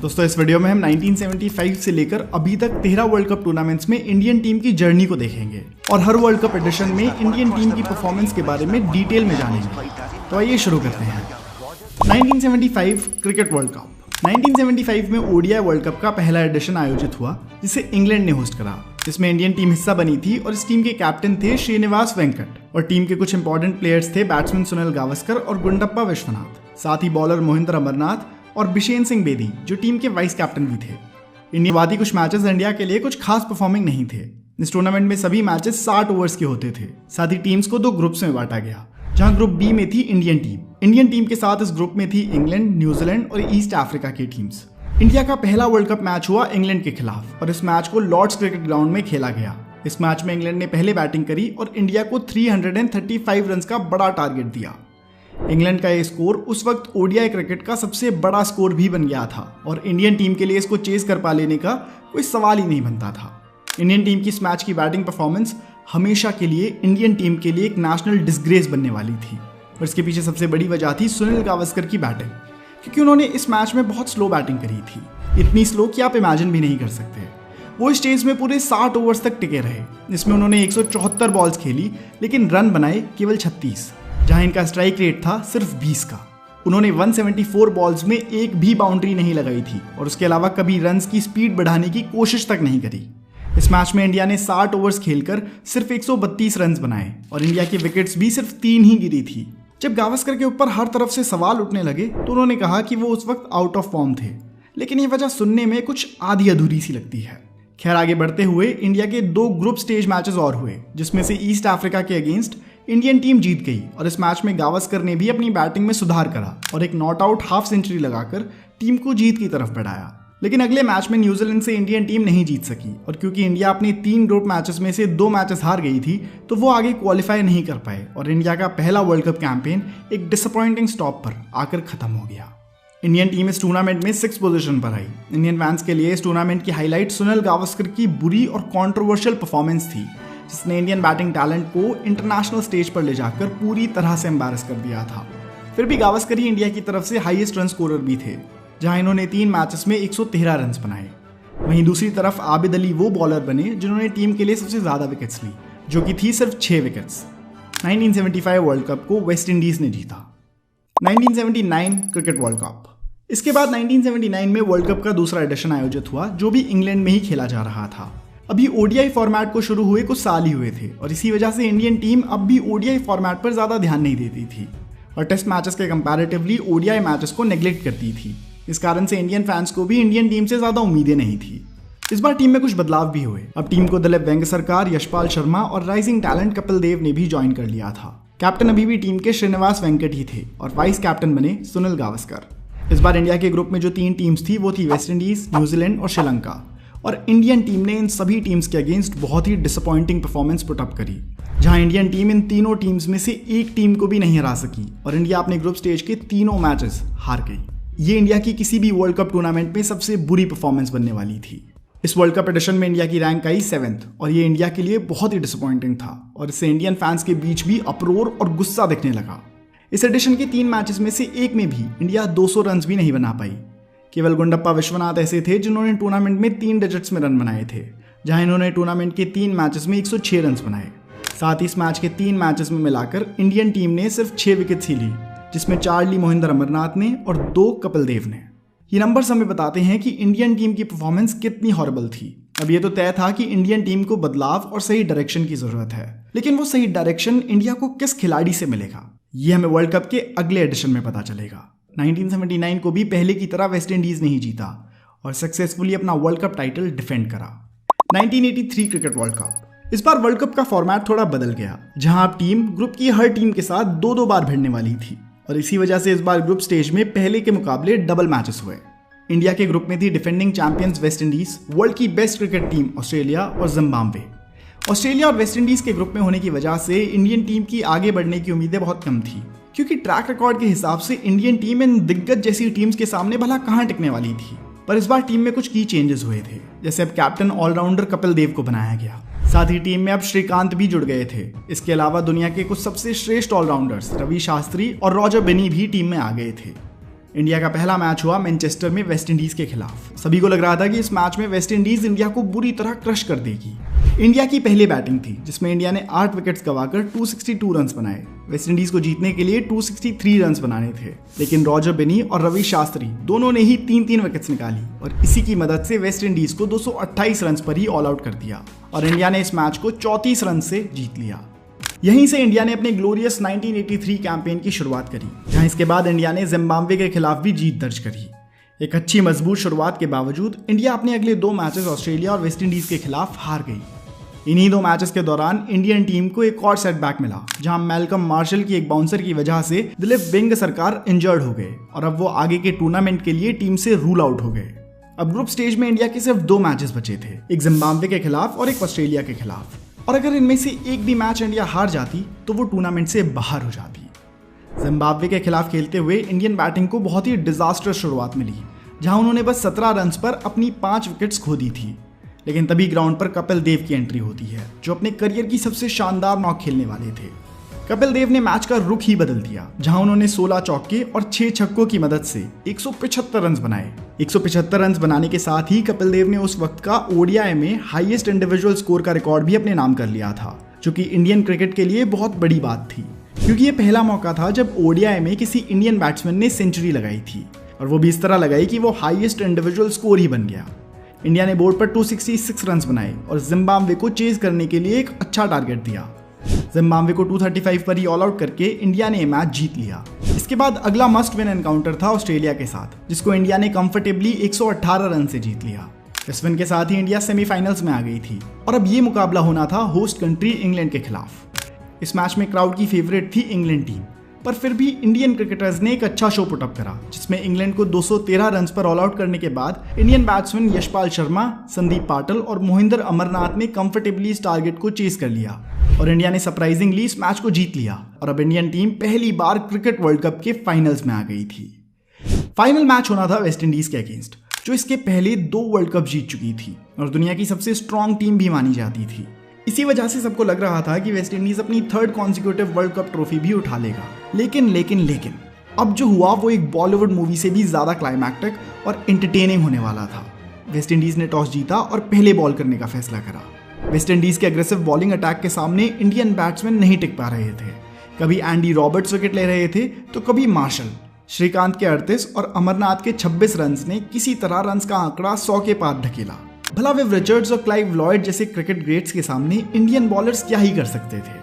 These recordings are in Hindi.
दोस्तों इस वीडियो में हम 1975 से लेकर अभी तक 13 वर्ल्ड कप टूर्नामेंट्स में इंडियन टीम की जर्नी को देखेंगे और हर वर्ल्ड कप एडिशन में इंडियन टीम की परफॉर्मेंस के बारे में डिटेल में जानेंगे। तो आइए शुरू करते हैं। 1975 क्रिकेट वर्ल्ड कप। 1975 में ओडीआई वर्ल्ड कप का पहला एडिशन आयोजित हुआ जिसे इंग्लैंड ने होस्ट करा, जिसमें इंडियन टीम हिस्सा बनी थी और इस टीम के कैप्टन थे श्रीनिवास वेंकट और टीम के कुछ इंपॉर्टेंट प्लेयर्स थे बैट्समैन सुनील गावस्कर और गुंडप्पा विश्वनाथ, साथ ही बॉलर मोहिंद्र अमरनाथ और बिशेन सिंह बेदी जो टीम के वाइस कैप्टन भी थे। इंडिया वादी कुछ मैचेस इंडिया के लिए कुछ खास परफॉर्मिंग नहीं थे। इस टूर्नामेंट में सभी मैचेस 60 ओवर्स के होते थे। साथ ही टीम्स को 2 ग्रुप्स में बांटा गया, जहां ग्रुप बी में थी इंडियन टीम। इंडियन टीम के साथ इस ग्रुप में थी इंग्लैंड, न्यूजीलैंड और ईस्ट अफ्रीका की टीम्स। इंडिया का पहला वर्ल्ड कप मैच हुआ इंग्लैंड के खिलाफ और इस मैच को लॉर्ड्स क्रिकेट ग्राउंड में खेला गया। इस मैच में इंग्लैंड ने पहले बैटिंग करी और इंडिया को 335 रन का बड़ा टारगेट दिया। इंग्लैंड का ये स्कोर उस वक्त ओडीआई क्रिकेट का सबसे बड़ा स्कोर भी बन गया था और इंडियन टीम के लिए इसको चेस कर पा लेने का कोई सवाल ही नहीं बनता था। इंडियन टीम की इस मैच की बैटिंग परफॉर्मेंस हमेशा के लिए इंडियन टीम के लिए एक नेशनल डिसग्रेस बनने वाली थी और इसके पीछे सबसे बड़ी वजह थी सुनील गावस्कर की बैटिंग, क्योंकि उन्होंने इस मैच में बहुत स्लो बैटिंग करी थी। इतनी स्लो कि आप इमेजिन भी नहीं कर सकते। वो इस स्टेज में पूरे 60 ओवर्स तक टिके रहे, जिसमें उन्होंने 174 बॉल्स खेली लेकिन रन बनाए केवल 36, जहां इनका स्ट्राइक रेट था सिर्फ 20 का। उन्होंने 174 बॉल्स में एक भी बाउंड्री नहीं लगाई थी और उसके अलावा कभी रन्स की स्पीड बढ़ाने की कोशिश तक नहीं करी। इस मैच में इंडिया ने 60 ओवर्स खेलकर सिर्फ 132 रन बनाए और इंडिया की विकेट्स भी सिर्फ 3 ही गिरी थी। जब गावस्कर के ऊपर हर तरफ से सवाल उठने लगे तो उन्होंने कहा कि वो उस वक्त आउट ऑफ फॉर्म थे, लेकिन ये वजह सुनने में कुछ आधी अधूरी सी लगती है। खैर, आगे बढ़ते हुए इंडिया के 2 ग्रुप स्टेज मैचेस और हुए, जिसमें से ईस्ट अफ्रीका के अगेंस्ट इंडियन टीम जीत गई और इस मैच में गावस्कर ने भी अपनी बैटिंग में सुधार करा और एक नॉट आउट हाफ सेंचुरी लगाकर टीम को जीत की तरफ बढ़ाया। लेकिन अगले मैच में न्यूजीलैंड से इंडियन टीम नहीं जीत सकी और क्योंकि इंडिया अपने 3 ग्रुप मैचेस में से 2 मैचेस हार गई थी तो वो आगे क्वालिफाई नहीं कर पाए और इंडिया का पहला वर्ल्ड कप कैंपेन एक डिसअपॉइंटिंग स्टॉप पर आकर खत्म हो गया। इंडियन टीम इस टूर्नामेंट में 6th पोजीशन पर आई। इंडियन फैंस के लिए इस टूर्नामेंट की हाईलाइट सुनील गावस्कर की बुरी और कंट्रोवर्शियल परफॉर्मेंस थी, जिसने इंडियन बैटिंग टैलेंट को इंटरनेशनल स्टेज पर ले जाकर पूरी तरह से एम्बैरस कर दिया था। फिर भी गावस्कर ही इंडिया की तरफ से हाईएस्ट रन स्कोरर भी थे, जहां इन्होंने 3 मैचेस में 113 रन बनाए। वहीं दूसरी तरफ आबिद अली वो बॉलर बने जिन्होंने टीम के लिए सबसे ज्यादा विकेट्स ली, जो कि थी सिर्फ 6 विकेट्स। 1975 वर्ल्ड कप को वेस्ट इंडीज ने जीता। 1979 क्रिकेट वर्ल्ड कप। इसके बाद 1979 में वर्ल्ड कप का दूसरा एडिशन आयोजित हुआ, जो भी इंग्लैंड में ही खेला जा रहा था। अभी ओडीआई फॉर्मेट को शुरू हुए कुछ साल ही हुए थे और इसी वजह से इंडियन टीम अब भी ओडीआई फॉर्मेट पर ज्यादा ध्यान नहीं देती थी और टेस्ट मैचेस के कंपैरेटिवली ओडीआई मैचेस को नेग्लेक्ट करती थी। इस कारण से इंडियन फैंस को भी इंडियन टीम से ज्यादा उम्मीदें नहीं थी। इस बार टीम में कुछ बदलाव भी हुए। अब टीम को दिलीप वेंगसरकार, यशपाल शर्मा और राइजिंग टैलेंट कपिल देव ने भी ज्वाइन कर लिया था। कैप्टन अभी भी टीम के श्रीनिवास वेंकट ही थे और वाइस कैप्टन बने सुनील गावस्कर। इस बार इंडिया के ग्रुप में जो 3 टीम्स थी वो थी वेस्ट इंडीज, न्यूजीलैंड और श्रीलंका, और इंडियन टीम ने इन सभी टीम्स के अगेंस्ट बहुत ही डिसअपॉइंटिंग परफॉर्मेंस पुट अप करी, जहां इंडियन टीम इन तीनों टीम्स में से एक टीम को भी नहीं हरा सकी और इंडिया अपने ग्रुप स्टेज के 3 मैचेस हार गई। ये इंडिया की किसी भी वर्ल्ड कप टूर्नामेंट में सबसे बुरी परफॉर्मेंस बनने वाली थी। इस वर्ल्ड कप एडिशन में इंडिया की रैंक आई 7th और ये इंडिया के लिए बहुत ही डिसअपॉइंटिंग था और इससे इंडियन फैंस के बीच भी अप्रोर और गुस्सा दिखने लगा। इस एडिशन के 3 मैचेस में से एक में भी इंडिया 200 रन भी नहीं बना पाई। केवल गुंडप्पा विश्वनाथ ऐसे थे जिन्होंने टूर्नामेंट में 3 डिजिट्स में रन बनाए थे, जहां इन्होंने टूर्नामेंट के 3 मैचेस में 106 रन बनाए। साथ ही इस मैच के 3 मैचेस में मिलाकर इंडियन टीम ने सिर्फ 6 विकेट्स ही ली, जिसमें 4 ली मोहिंद्र अमरनाथ ने और 2 कपिल देव ने। ये नंबर्स हमें बताते हैं कि इंडियन टीम की परफॉर्मेंस कितनी हॉरिबल थी। अब ये तो तय था कि इंडियन टीम को बदलाव और सही डायरेक्शन की जरूरत है, लेकिन वो सही डायरेक्शन इंडिया को किस खिलाड़ी से मिलेगा, ये हमें वर्ल्ड कप के अगले एडिशन में पता चलेगा। 1979 को भी पहले की तरह वेस्ट इंडीज नहीं जीता और सक्सेसफुली अपना वर्ल्ड कप टाइटल डिफेंड करा। 1983 क्रिकेट वर्ल्ड कप। इस बार वर्ल्ड कप का फॉर्मेट थोड़ा बदल गया, जहां अब टीम ग्रुप की हर टीम के साथ 2-2 बार भिड़ने वाली थी और इसी वजह से इस बार ग्रुप स्टेज में पहले के मुकाबले डबल मैचेस हुए। इंडिया के ग्रुप में थी defending champions West Indies, world की बेस्ट क्रिकेट टीम ऑस्ट्रेलिया और जिम्बाब्वे। ऑस्ट्रेलिया और वेस्ट इंडीज के ग्रुप में होने की वजह से इंडियन टीम की आगे बढ़ने की उम्मीदें बहुत कम थी, क्योंकि ट्रैक रिकॉर्ड के हिसाब से इंडियन टीम इन दिग्गज जैसी टीम्स के सामने भला कहां टिकने वाली थी। पर इस बार टीम में कुछ की चेंजेस हुए थे, जैसे अब कैप्टन ऑलराउंडर कपिल देव को बनाया गया। साथ ही टीम में अब श्रीकांत भी जुड़ गए थे। इसके अलावा दुनिया के कुछ सबसे श्रेष्ठ ऑलराउंडर्स रवि शास्त्री और रॉजर बिनी भी टीम में आ गए थे। इंडिया का पहला मैच हुआ मैनचेस्टर में वेस्ट इंडीज के खिलाफ। सभी को लग रहा था कि इस मैच में वेस्ट इंडीज इंडिया को बुरी तरह क्रश कर देगी। इंडिया की पहली बैटिंग थी जिसमें इंडिया ने 8 विकेट्स गंवाकर 262 रन्स बनाए। वेस्ट इंडीज को जीतने के लिए 263 रन्स बनाने थे, लेकिन रॉजर बिनी और रवि शास्त्री दोनों ने ही 3-3 विकेट्स निकाली और इसी की मदद से वेस्ट इंडीज को 228 रन्स पर ही ऑल आउट कर दिया और इंडिया ने इस मैच को 34 रन से जीत लिया। यहीं से इंडिया ने अपने ग्लोरियस 1983 कैंपेन की शुरुआत करी, जहां इसके बाद इंडिया ने जिम्बाब्वे के खिलाफ भी जीत दर्ज करी। एक अच्छी मजबूत शुरुआत के बावजूद इंडिया अपने अगले 2 मैचेस ऑस्ट्रेलिया और वेस्ट इंडीज के खिलाफ हार गई। इन्हीं 2 मैचेस के दौरान इंडियन टीम को एक और सेटबैक मिला, जहां मैल्कम मार्शल की एक बाउंसर की वजह से दिलीप वेंगसरकार इंजर्ड हो गए और अब वो आगे के टूर्नामेंट के लिए टीम से रूल आउट हो गए। अब ग्रुप स्टेज में इंडिया के सिर्फ 2 मैचेस बचे थे, एक जिम्बाब्वे के खिलाफ और एक ऑस्ट्रेलिया के खिलाफ, और अगर इनमें से एक भी मैच इंडिया हार जाती तो वो टूर्नामेंट से बाहर हो जाती। जिम्बाब्वे के खिलाफ खेलते हुए इंडियन बैटिंग को बहुत ही डिजास्टर्स शुरुआत मिली, जहां उन्होंने बस 17 रन्स पर अपनी 5 विकेट्स खो दी थी। लेकिन तभी ग्राउंड पर कपिल देव की एंट्री होती है, जो अपने करियर की सबसे शानदार नॉक खेलने वाले थे। कपिल देव ने मैच का रुख ही बदल दिया, जहां उन्होंने 16 चौके और 6 छक्कों की मदद से 175 रन बनाए। 175 रन बनाने के साथ ही कपिल देव ने उस वक्त का ओडीआई में हाईएस्ट इंडिविजुअल स्कोर का रिकॉर्ड भी अपने नाम कर लिया था, जो कि इंडियन क्रिकेट के लिए बहुत बड़ी बात थी, क्योंकि ये पहला मौका था जब ओडीआई में किसी इंडियन बैट्समैन ने सेंचुरी लगाई थी, और वो भी इस तरह लगाई कि वो हाईएस्ट इंडिविजुअल स्कोर ही बन गया। इंडिया ने बोर्ड पर 266 रन बनाए और जिम्बाब्वे को चेज करने के लिए एक अच्छा टारगेट दिया। जिम्बाब्वे को 235 पर ही ऑल आउट करके इंडिया ने मैच जीत लिया। इसके बाद अगला मस्ट विन एनकाउंटर था ऑस्ट्रेलिया के साथ, जिसको इंडिया ने कंफर्टेबली 118 रन से जीत लिया। इस विन के साथ ही इंडिया सेमीफाइनल्स में आ गई थी और अब ये मुकाबला होना था होस्ट कंट्री इंग्लैंड के खिलाफ। इस मैच में क्राउड की फेवरेट थी इंग्लैंड टीम, पर फिर भी इंडियन क्रिकेटर्स ने एक अच्छा शो पुटअप करा, जिसमें इंग्लैंड को 213 रन पर ऑल आउट करने के बाद इंडियन बैट्समैन यशपाल शर्मा, संदीप पाटिल और मोहिंदर अमरनाथ ने कंफर्टेबली इस टारगेट को चेस कर लिया और इंडिया ने सरप्राइजिंगली इस मैच को जीत लिया और अब इंडियन टीम पहली बार क्रिकेट वर्ल्ड कप के फाइनल्स में आ गई थी। फाइनल मैच होना था वेस्ट इंडीज के अगेंस्ट, जो इसके पहले 2 वर्ल्ड कप जीत चुकी थी और दुनिया की सबसे स्ट्रॉन्ग टीम भी मानी जाती थी। इसी वजह से सबको लग रहा था कि वेस्ट इंडीज अपनी 3rd consecutive world cup trophy भी उठा लेगा। लेकिन अब जो हुआ वो एक बॉलीवुड मूवी से भी ज्यादा क्लाइमैक्टिक और एंटरटेनिंग होने वाला था। वेस्ट इंडीज ने टॉस जीता और पहले बॉल करने का फैसला करा। वेस्ट इंडीज के अग्रेसिव बॉलिंग अटैक के सामने इंडियन बैट्समैन नहीं टिक पा रहे थे। कभी एंडी रॉबर्ट्स विकेट ले रहे थे तो कभी मार्शल। श्रीकांत के 38 और अमरनाथ के 26 रन ने किसी तरह रन का आंकड़ा 100 के पार ढकेला। भला विव रिचर्ड्स और क्लाइव लॉयड जैसे क्रिकेट ग्रेट्स के सामने इंडियन बॉलर्स क्या ही कर सकते थे,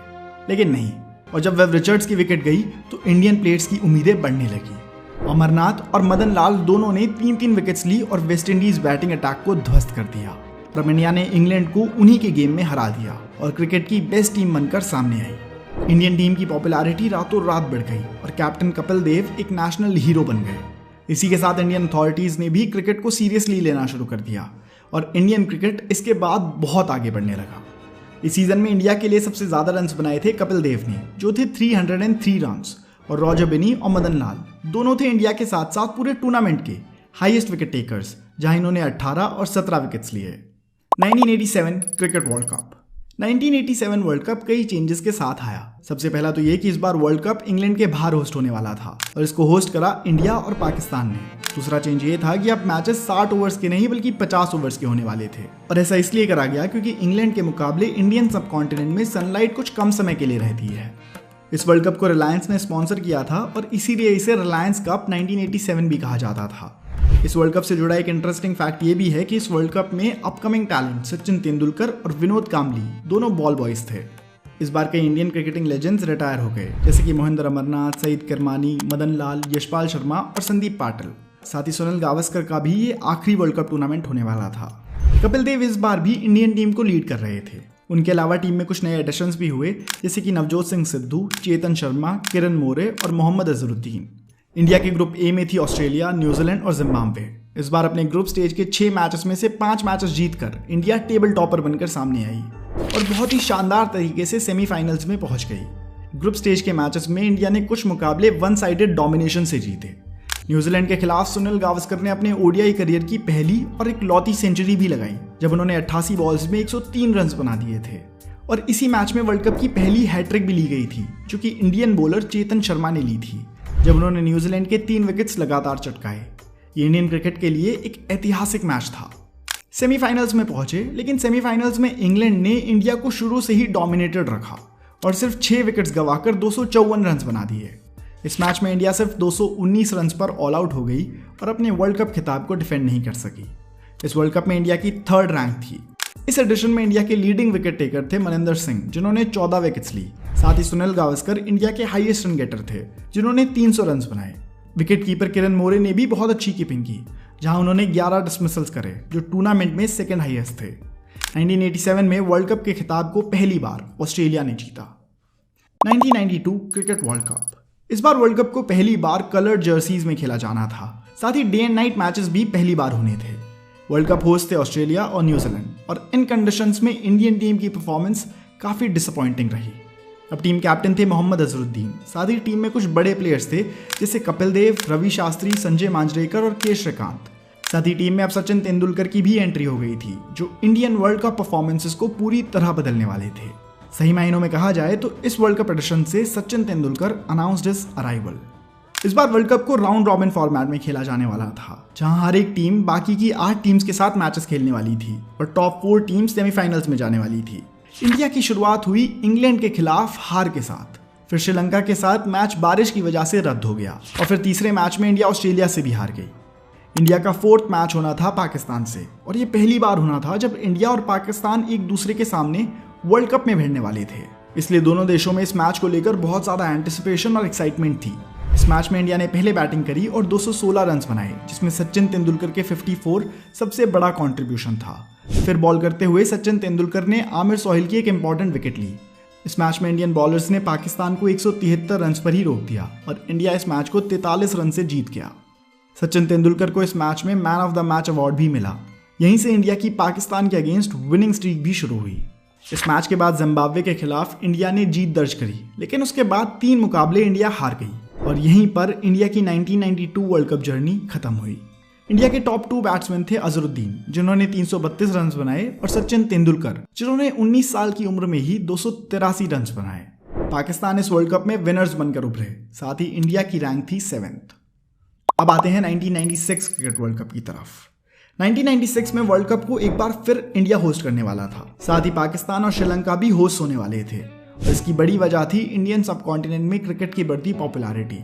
लेकिन नहीं। और जब विव रिचर्ड्स की विकेट गई तो इंडियन प्लेयर्स की उम्मीदें बढ़ने लगी। अमरनाथ और मदन लाल दोनों ने 3-3 विकेट्स ली और वेस्ट इंडीज बैटिंग अटैक को ध्वस्त कर दिया। तब इंडिया ने इंग्लैंड को उन्हीं के गेम में हरा दिया और क्रिकेट की बेस्ट टीम बनकर सामने आई। इंडियन टीम की पॉपुलैरिटी रातों रात बढ़ गई और कैप्टन कपिल देव एक नेशनल हीरो बन गए। इसी के साथ इंडियन अथॉरिटीज ने भी क्रिकेट को सीरियसली लेना शुरू कर दिया और इंडियन क्रिकेट इसके बाद बहुत आगे बढ़ने लगा। इस सीजन में इंडिया के लिए सबसे ज्यादा रन्स बनाए थे कपिल देव ने, जो थे 303 रन्स, और रॉजर बिनी और मदन लाल दोनों थे इंडिया के साथ साथ पूरे टूर्नामेंट के हाईएस्ट विकेट टेकर्स, जहां इन्होंने 18 और 17 विकेट्स लिए। 1987 cricket world cup. 1987 world cup कई चेंजेस के साथ आया। सबसे पहला तो ये कि इस बार वर्ल्ड कप इंग्लैंड के बाहर होस्ट होने वाला था और इसको होस्ट करा इंडिया और पाकिस्तान ने। दूसरा चेंज ये था कि अब मैचेस 60 ओवर्स के नहीं बल्कि 50 ओवर्स के होने वाले थे, और ऐसा इसलिए करा गया क्योंकि इंग्लैंड के मुकाबले इंडियन सब कॉन्टिनेंट में सनलाइट कुछ कम समय के लिए रहती है। इस वर्ल्ड कप को रिलायंस ने स्पॉन्सर किया था और इसीलिए इसे रिलायंस कप 1987 भी कहा जाता था। इस वर्ल्ड कप से जुड़ा एक इंटरेस्टिंग फैक्ट ये भी है कि इस वर्ल्ड कप में अपकमिंग टैलेंट सचिन तेंदुलकर और विनोद कांबली दोनों बॉल बॉयज थे। इस बार कई इंडियन क्रिकेटिंग लेजेंड्स रिटायर हो गए, जैसे कि मोहिंदर अमरनाथ, सईद किरमानी, मदन लाल, यशपाल शर्मा और संदीप पाटिल। साथ ही सुनील गावस्कर का भी ये आखिरी वर्ल्ड कप टूर्नामेंट होने वाला था। कपिल देव इस बार भी इंडियन टीम को लीड कर रहे थे। उनके अलावा टीम में कुछ नए एडिशंस भी हुए, जैसे कि नवजोत सिंह सिद्धू, चेतन शर्मा, किरण मोरे और मोहम्मद अजहरुद्दीन। इंडिया के ग्रुप ए में थी ऑस्ट्रेलिया, न्यूजीलैंड और जिम्बाब्वे। इस बार अपने ग्रुप स्टेज के 6 मैचेस में से 5 मैचेस जीतकर इंडिया टेबल टॉपर बनकर सामने आई और बहुत ही शानदार तरीके से सेमीफाइनल्स में पहुंच गई। ग्रुप स्टेज के मैचेस में इंडिया ने कुछ मुकाबले वन साइडेड डोमिनेशन से जीते। न्यूजीलैंड के खिलाफ सुनील गावस्कर ने अपने ओडीआई करियर की पहली और इकलौती सेंचुरी भी लगाई, जब उन्होंने 88 बॉल्स में 103 रन बना दिए थे। और इसी मैच में वर्ल्ड कप की पहली हैट्रिक भी ली गई थी, जो कि इंडियन बॉलर चेतन शर्मा ने ली थी। जब उन्होंने न्यूजीलैंड के 3 विकेट्स लगातार चटकाए। ये इंडियन क्रिकेट के लिए एक ऐतिहासिक मैच था। सेमीफाइनल्स में पहुंचे, लेकिन सेमीफाइनल्स में इंग्लैंड ने इंडिया को शुरू से ही डोमिनेटेड रखा और सिर्फ 6 विकेट्स गंवाकर 254 रन बना दिए। इस मैच में इंडिया सिर्फ 219 रन पर ऑल आउट हो गई और अपने वर्ल्ड कप खिताब को डिफेंड नहीं कर सकी। इस वर्ल्ड कप में इंडिया की 3rd रैंक थी। इस एडिशन में इंडिया के लीडिंग विकेट टेकर थे मनिंदर सिंह, जिन्होंने 14 विकेट्स ली। साथ ही सुनील गावस्कर इंडिया के हाईएस्ट रन गेटर थे, जिन्होंने 300 रन बनाए। विकेट कीपर किरण मोरे ने भी बहुत अच्छी कीपिंग की, जहां उन्होंने 11 डिसमिसल्स करे, जो टूर्नामेंट में 2nd हाईएस्ट थे। 1987 में वर्ल्ड कप के खिताब को पहली बार ऑस्ट्रेलिया ने जीता। 1992 क्रिकेट वर्ल्ड कप। इस बार वर्ल्ड कप को पहली बार कलर्ड जर्सीज में खेला जाना था। साथ ही डे एंड नाइट मैचेस भी पहली बार होने थे। वर्ल्ड कप होस्ट थे ऑस्ट्रेलिया और न्यूजीलैंड, और इन कंडीशंस में इंडियन टीम की परफॉर्मेंस काफी डिसअपॉइंटिंग रही। अब टीम कैप्टन थे मोहम्मद अजहरुद्दीन। साथ ही टीम में कुछ बड़े प्लेयर्स थे, जैसे कपिल देव, रवि शास्त्री, संजय मांजरेकर और के श्रीकांत। साथ ही टीम में अब सचिन तेंदुलकर की भी एंट्री हो गई थी, जो इंडियन वर्ल्ड कप परफॉर्मेंसेस को पूरी तरह बदलने वाले थे। सही मायनों में कहा जाए तो इस वर्ल्ड कप एडिशन से Sachin Tendulkar announced his arrival. इस बार वर्ल्ड कप को राउंड रॉबिन फॉर्मेट में खेला जाने वाला था, जहां हर एक टीम बाकी की 8 टीम्स के साथ मैचेस खेलने वाली थी और टॉप 4 टीम्स सेमीफाइनल्स में जाने वाली थी। इंडिया की शुरुआत हुई इंग्लैंड के खिलाफ हार के साथ, फिर श्रीलंका के साथ मैच बारिश की वजह से रद्द हो गया, और फिर तीसरे मैच में इंडिया ऑस्ट्रेलिया से भी हार गई। इंडिया का 4th मैच होना था पाकिस्तान से, और ये पहली बार होना था जब इंडिया और पाकिस्तान एक दूसरे के सामने वर्ल्ड कप में भिड़ने वाले थे। इसलिए दोनों देशों में इस मैच को लेकर बहुत ज्यादा एंटिसिपेशन और एक्साइटमेंट थी। इस मैच में इंडिया ने पहले बैटिंग करी और 216 रन बनाए, जिसमें सचिन तेंदुलकर के 54 सबसे बड़ा कंट्रीब्यूशन था। फिर बॉल करते हुए सचिन तेंदुलकर ने आमिर सोहेल की एक इंपॉर्टेंट विकेट ली। इस मैच में इंडियन बॉलर्स ने पाकिस्तान को 173 रन पर ही रोक दिया और इंडिया इस मैच को 43 रन से जीत गया। सचिन तेंदुलकर को इस मैच में man of the match award भी मिला। यहीं से इंडिया की पाकिस्तान के अगेंस्ट विनिंग स्ट्रीक भी शुरू हुई। इस मैच के बाद जिम्बाब्वे के खिलाफ इंडिया ने जीत दर्ज करी, लेकिन उसके बाद 3 मुकाबले इंडिया हार गई और यहीं पर इंडिया की 1992 वर्ल्ड कप जर्नी खत्म हुई। इंडिया के टॉप 2 बैट्समैन थे अजहरुद्दीन, जिन्होंने 332 रन बनाए, और सचिन तेंदुलकर, जिन्होंने 19 साल की उम्र में ही 283 रन बनाए। पाकिस्तान इस वर्ल्ड कप में विनर्स बनकर उभरे। साथ ही इंडिया की रैंक थी 7th। अब आते हैं 1996 क्रिकेट वर्ल्ड कप की तरफ। 1996 में वर्ल्ड कप को एक बार फिर इंडिया होस्ट करने वाला था। साथ ही पाकिस्तान और श्रीलंका भी होस्ट होने वाले थे, और इसकी बड़ी वजह थी इंडियन सबकॉन्टिनेंट में क्रिकेट की बढ़ती पॉपुलैरिटी।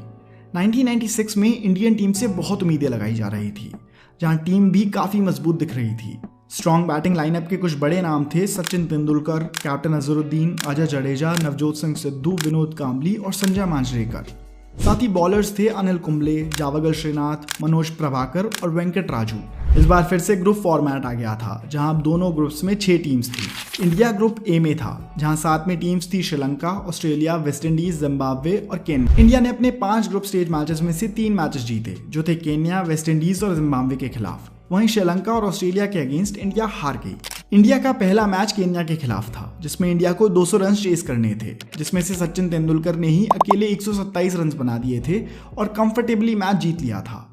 1996 में इंडियन टीम से बहुत उम्मीदें लगाई जा रही थी, जहां टीम भी काफी मजबूत दिख रही थी। स्ट्रॉन्ग बैटिंग लाइनअप के कुछ बड़े नाम थे: सचिन तेंदुलकर, कैप्टन अजहरुद्दीन, अजय जडेजा, नवजोत सिंह सिद्धू, विनोद कांबली और संजय मांजरेकर। साथ ही बॉलर्स थे अनिल कुंबले, जावगल श्रीनाथ, मनोज प्रभाकर और वेंकट राजू। इस बार फिर से ग्रुप फॉर्मेट आ गया था, जहां दोनों ग्रुप्स में 6 टीम्स थी। इंडिया ग्रुप ए में था, जहां साथ में टीम्स थी Sri Lanka, Australia, West Indies, Zimbabwe और केन्या। इंडिया ने अपने 5 ग्रुप स्टेज मैचेस में से 3 मैचेस जीते, जो थे केन्या, वेस्ट इंडीज और जिम्बाब्वे के खिलाफ। वहीं श्रीलंका और ऑस्ट्रेलिया के अगेंस्ट इंडिया हार गई। इंडिया का पहला मैच केन्या के खिलाफ था, जिसमें इंडिया को 200 रन चेस करने थे, जिसमें से सचिन तेंदुलकर ने ही अकेले 127 रन बना दिए थे और कंफर्टेबली मैच जीत लिया था।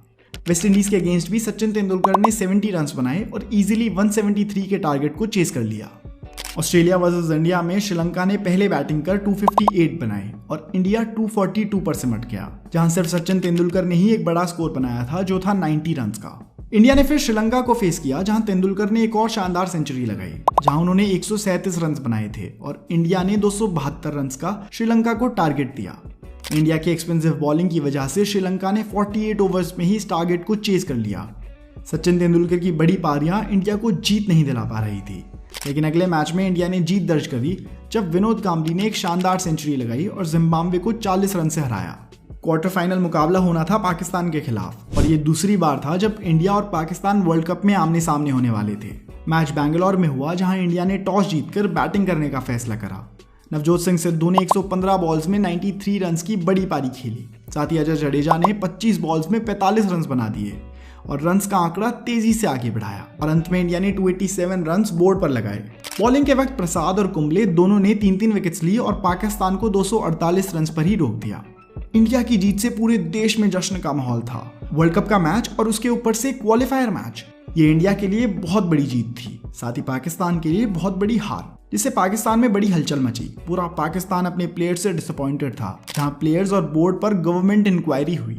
वेस्ट इंडीज के अगेंस्ट भी सचिन तेंदुलकर ने 70 रन बनाए और इजीली 173 के टारगेट को चेस कर लिया। ऑस्ट्रेलिया वर्सेस इंडिया में श्रीलंका ने पहले बैटिंग कर 258 बनाए और इंडिया 242 पर सिमट गया, जहां सिर्फ सचिन तेंदुलकर ने ही एक बड़ा स्कोर बनाया था, जो था 90 रन का। इंडिया ने फिर श्रीलंका को फेस किया, जहां तेंदुलकर ने एक और शानदार सेंचुरी लगाई, जहां उन्होंने 137 रन बनाए थे और इंडिया ने 272 रन का श्रीलंका को टारगेट दिया। इंडिया की एक्सपेंसिव बॉलिंग की वजह से श्रीलंका ने 48 ओवर्स में ही इस टारगेट को चेस कर लिया। सचिन तेंदुलकर की बड़ी पारियां इंडिया को जीत नहीं दिला पा रही थी, लेकिन अगले मैच में इंडिया ने जीत दर्ज करी, जब विनोद कांबली ने एक शानदार सेंचुरी लगाई और जिम्बाब्वे को 40 रन से हराया। क्वार्टर फाइनल मुकाबला होना था पाकिस्तान के खिलाफ, और ये दूसरी बार था जब इंडिया और पाकिस्तान वर्ल्ड कप में आमने सामने होने वाले थे। मैच बेंगलोर में हुआ, जहां इंडिया ने टॉस जीतकर बैटिंग करने का फैसला करा। नवजोत सिंह सिद्धू ने 115 बॉल्स में 93 रन की बड़ी पारी खेली। साथ ही अजय जडेजा ने 25 बॉल्स में 45 रन बना दिए और रन्स का आंकड़ा तेजी से आगे बढ़ाया, और अंत में इंडिया ने 287 रन बोर्ड पर लगाए। बॉलिंग के वक्त प्रसाद और कुंबले दोनों ने 3-3 विकेट्स ली और पाकिस्तान को 248 रन पर ही रोक दिया। इंडिया की जीत से पूरे देश में जश्न का माहौल था। वर्ल्ड कप का मैच और उसके ऊपर से क्वालिफायर मैच, ये इंडिया के लिए बहुत बड़ी जीत थी, साथ ही पाकिस्तान के लिए बहुत बड़ी हार, जिससे पाकिस्तान में बड़ी हलचल मची। पूरा पाकिस्तान अपने प्लेयर्स से डिसअपॉइंटेड था, जहां प्लेयर्स और बोर्ड पर गवर्नमेंट इंक्वायरी हुई।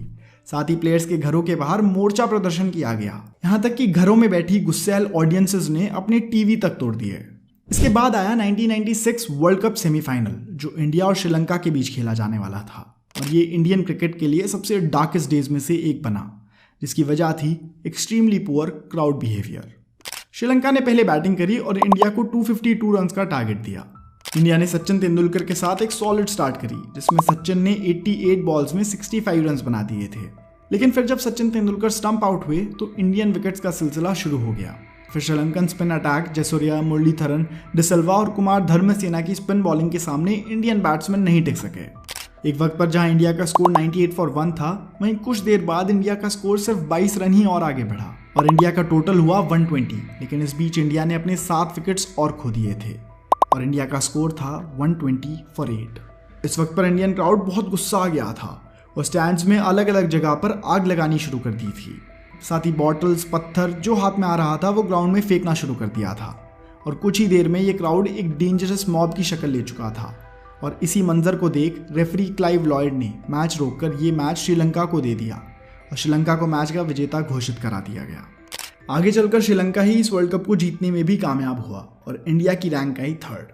साथ ही प्लेयर्स के घरों के बाहर मोर्चा प्रदर्शन किया गया, यहां तक कि घरों में बैठी गुस्सैल ऑडियंसेस ने अपने टीवी तक तोड़ दिए। इसके बाद आया 1996 वर्ल्ड कप सेमीफाइनल, जो इंडिया और श्रीलंका के बीच खेला जाने वाला था, और ये इंडियन क्रिकेट के लिए सबसे डार्केस्ट डेज में से एक बना, जिसकी वजह थी extremely poor crowd behaviour. Sri Lanka ने पहले बैटिंग करी और इंडिया को 252 रन का टारगेट दिया। इंडिया ने सचिन तेंदुलकर के साथ एक सॉलिड स्टार्ट करी, जिसमें सचिन ने 88 बॉल्स में 65 रन बना दिए थे। लेकिन फिर जब सचिन तेंदुलकर स्टंप आउट हुए तो इंडियन विकेट्स का सिलसिला शुरू हो गया। फिर श्रीलंकन स्पिन अटैक जयसूर्या, मुरलीधरन, डिसिल्वा और कुमार धर्मसेना की स्पिन बॉलिंग के सामने इंडियन बैट्समैन नहीं टिक सके। एक वक्त पर जहां इंडिया का स्कोर 98 फॉर 1 था, वहीं कुछ देर बाद इंडिया का स्कोर सिर्फ 22 रन ही और आगे बढ़ा और इंडिया का टोटल हुआ 120। लेकिन इस बीच इंडिया ने अपने 7 विकेट्स और खो दिए थे और इंडिया का स्कोर था 120 फॉर 8। इस वक्त पर इंडियन क्राउड बहुत गुस्सा आ गया था और स्टैंड्स में अलग अलग जगह पर आग लगानी शुरू कर दी थी। साथ ही बॉटल्स, पत्थर जो हाथ में आ रहा था वो ग्राउंड में फेंकना शुरू कर दिया था और कुछ ही देर में ये क्राउड एक डेंजरस मॉब की शक्ल ले चुका था। और इसी मंजर को देख रेफरी क्लाइव लॉयड ने मैच रोककर ये मैच श्रीलंका को दे दिया और श्रीलंका को मैच का विजेता घोषित करा दिया गया। आगे चलकर श्रीलंका ही इस वर्ल्ड कप को जीतने में भी कामयाब हुआ और इंडिया की रैंक आई 3rd।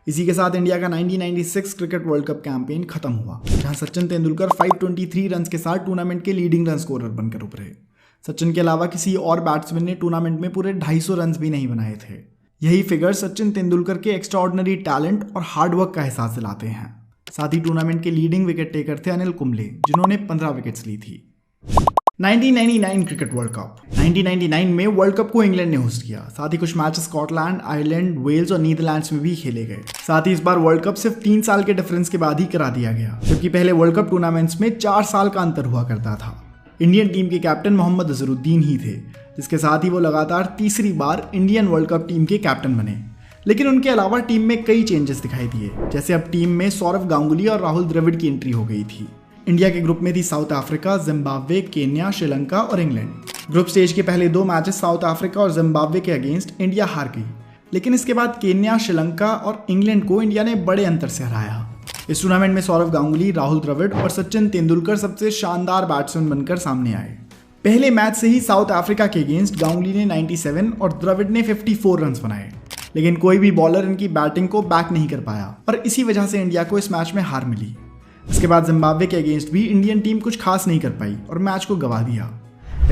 इसी के साथ इंडिया का 1996 क्रिकेट वर्ल्ड कप कैंपेन खत्म हुआ, जहां सचिन तेंदुलकर 523 रन के साथ टूर्नामेंट के लीडिंग रन स्कोरर बनकर उभरे। सचिन के अलावा किसी और बैट्समैन ने टूर्नामेंट में पूरे 250 रन भी नहीं बनाए थे। यही फिगर सचिन तेंदुलकर के एक्स्ट्राऑर्डिनरी टैलेंट और हार्डवर्क का एहसास दिलाते हैं। साथ ही टूर्नामेंट के लीडिंग विकेट टेकर थे अनिल कुंबले, जिन्होंने 15 विकेट्स ली थी। 1999 क्रिकेट वर्ल्ड कप। 1999 में वर्ल्ड कप को इंग्लैंड ने होस्ट किया। साथ ही कुछ मैचेस स्कॉटलैंड, आयरलैंड, वेल्स और नीदरलैंड्स में भी खेले गए। साथ ही इस बार वर्ल्ड कप सिर्फ 3 साल के डिफरेंस के बाद ही करा दिया गया, जबकि पहले वर्ल्ड कप टूर्नामेंट्स में 4 साल का अंतर हुआ करता था। इंडियन टीम के कैप्टन मोहम्मद अजहरुद्दीन ही थे, जिसके साथ ही वो लगातार तीसरी बार इंडियन वर्ल्ड कप टीम के कैप्टन बने। लेकिन उनके अलावा टीम में कई चेंजेस दिखाई दिए, जैसे अब टीम में सौरव गांगुली और राहुल द्रविड़ की एंट्री हो गई थी। इंडिया के ग्रुप में थी south Africa, Zimbabwe, Kenya, Sri Lanka और इंग्लैंड। ग्रुप स्टेज के पहले 2 मैचेस साउथ अफ्रीका और जिम्बाब्वे के अगेंस्ट इंडिया हार गई, लेकिन इसके बाद केन्या, श्रीलंका और इंग्लैंड को इंडिया ने बड़े अंतर से हराया। इस टूर्नामेंट में सौरव गांगुली, राहुल द्रविड़ और सचिन तेंदुलकर सबसे शानदार बैट्समैन बनकर सामने आए। पहले मैच से ही साउथ अफ्रीका के अगेंस्ट गांगुली ने 97 और द्रविड़ ने 54 रन बनाए, लेकिन कोई भी बॉलर इनकी बैटिंग को बैक नहीं कर पाया और इसी वजह से इंडिया को इस मैच में हार मिली। इसके बाद जिम्बाब्वे के अगेंस्ट भी इंडियन टीम कुछ खास नहीं कर पाई और मैच को गंवा दिया।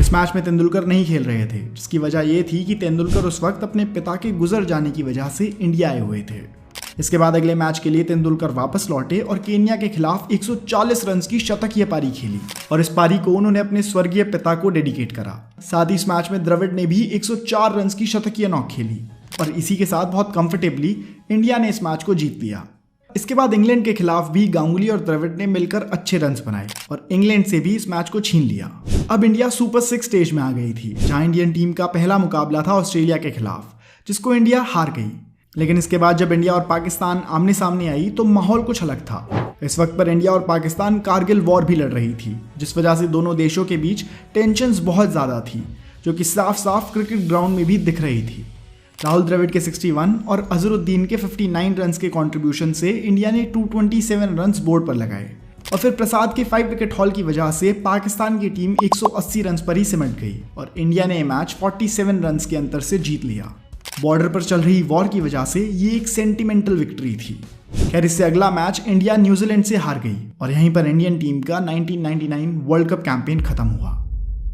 इस मैच में तेंदुलकर नहीं खेल रहे थे, जिसकी वजह यह थी कि तेंदुलकर उस वक्त अपने पिता के गुजर जाने की वजह से इंडिया आए हुए थे। इसके बाद अगले मैच के लिए तेंदुलकर वापस लौटे और केन्या के खिलाफ 140 रन की शतकीय पारी खेली और इस पारी को उन्होंने अपने स्वर्गीय पिता को डेडिकेट करा। साथ ही इस मैच में द्रविड़ ने भी 104 रन की शतकीय नॉक खेली और इसी के साथ बहुत कंफर्टेबली इंडिया ने इस मैच को जीत लिया। इसके बाद इंग्लैंड के खिलाफ भी गांगुली और द्रविड़ ने मिलकर अच्छे रन्स बनाए और इंग्लैंड से भी इस मैच को छीन लिया। अब इंडिया सुपर 6 स्टेज में आ गई थी, जहां इंडियन टीम का पहला मुकाबला था ऑस्ट्रेलिया के खिलाफ, जिसको इंडिया हार गई। लेकिन इसके बाद जब इंडिया और पाकिस्तान आमने सामने आई तो माहौल कुछ अलग था। इस वक्त पर इंडिया और पाकिस्तान कारगिल वॉर भी लड़ रही थी, जिस वजह से दोनों देशों के बीच टेंशन्स बहुत ज़्यादा थी, जो कि साफ साफ क्रिकेट ग्राउंड में भी दिख रही थी। राहुल द्रविड़ के 61 और अजहरुद्दीन के 59 रन के कंट्रीब्यूशन से इंडिया ने 227 रन बोर्ड पर लगाए और फिर प्रसाद के 5 विकेट हॉल की वजह से पाकिस्तान की टीम 180 रन पर ही सिमट गई और इंडिया ने मैच 47 रन के अंतर से जीत लिया। बॉर्डर पर चल रही वॉर की वजह से ये एक सेंटिमेंटल विक्ट्री थी। खैर, इससे अगला मैच इंडिया न्यूजीलैंड से हार गई और यहीं पर इंडियन टीम का 1999 वर्ल्ड कप कैंपेन खत्म हुआ।